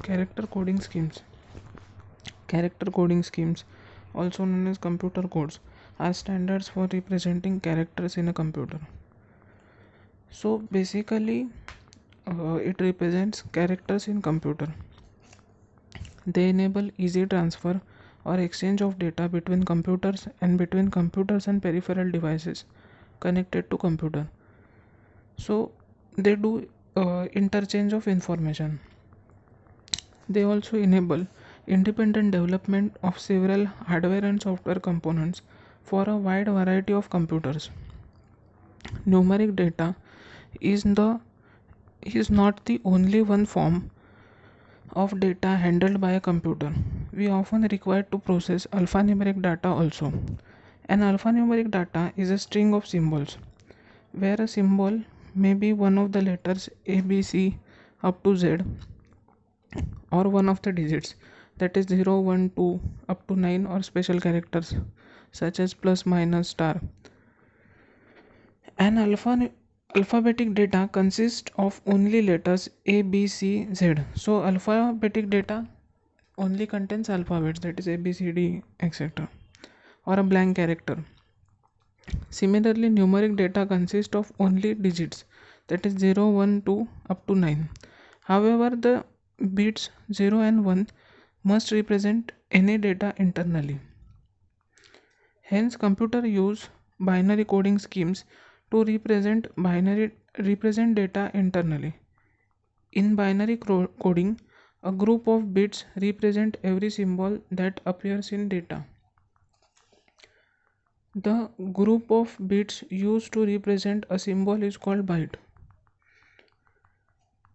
Character coding schemes. Character coding schemes, also known as computer codes, are standards for representing characters in a computer. So basically, it represents characters in computer. They enable easy transfer or exchange of data between computers and peripheral devices connected to computer. So they do interchange of information. They also enable independent development of several hardware and software components for a wide variety of computers. Numeric data is the is not the only one form of data handled by a computer. We often require to process alphanumeric data also. An alphanumeric data is a string of symbols where a symbol may be one of the letters A, B, C up to Z, or one of the digits, that is 0, 1, 2 up to 9, or special characters such as plus, minus, star. An alphabetic data consists of only letters A, B, C, Z. So alphabetic data only contains alphabets, that is A, B, C, D, etc., or a blank character. Similarly, numeric data consists of only digits, that is 0, 1, 2 up to 9. However, the bits 0 and 1 must represent any data internally. Hence, computer use binary coding schemes to represent data internally. In binary coding, a group of bits represent every symbol that appears in data. The group of bits used to represent a symbol is called byte.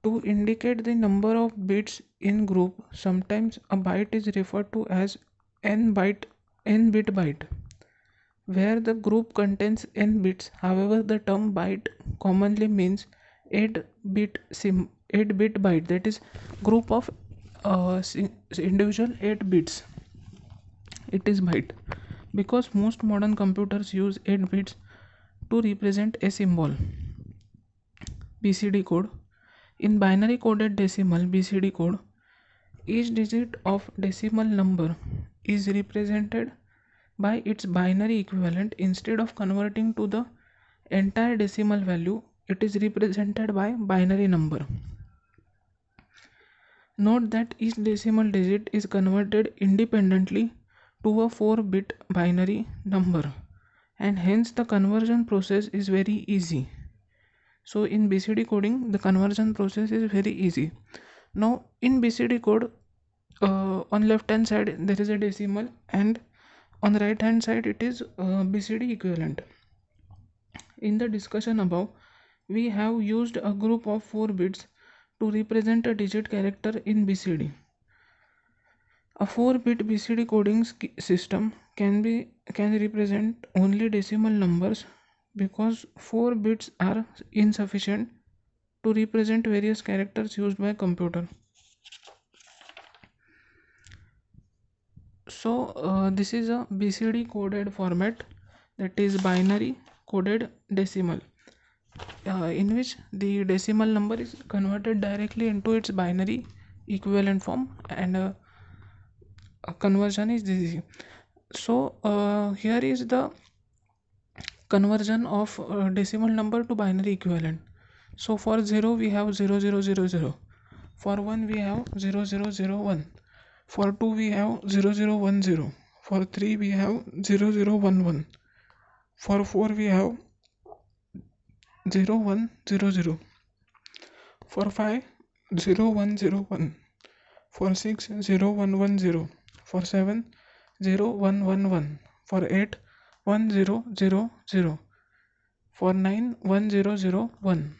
To indicate the number of bits in group, sometimes a byte is referred to as n bit byte, where the group contains n bits. However, the term byte commonly means 8-bit byte, that is group of individual 8 bits. It is byte because most modern computers use 8 bits to represent a symbol. BCD code. In binary coded decimal BCD code, each digit of decimal number is represented by its binary equivalent. Instead of converting to the entire decimal value, it is represented by binary number. Note that each decimal digit is converted independently to a 4-bit binary number, and hence the conversion process is very easy. So in BCD coding, the conversion process is very easy. Now in BCD code, on left hand side there is a decimal, and on the right hand side it is BCD equivalent. In the discussion above, we have used a group of 4 bits to represent a digit character in BCD. A 4-bit BCD coding system can represent only decimal numbers because 4 bits are insufficient to represent various characters used by computer. So this is a BCD coded format, that is binary coded decimal, in which the decimal number is converted directly into its binary equivalent form, and a conversion is easy. So here is the conversion of decimal number to binary equivalent. So for 0 we have 0000, for 1 we have 0001, for 2 we have 0010, for 3 we have 0011, for 4 we have 0100, for 5 0101, for 6 0110, for 7 0111, for 8 1000, for 9 1001.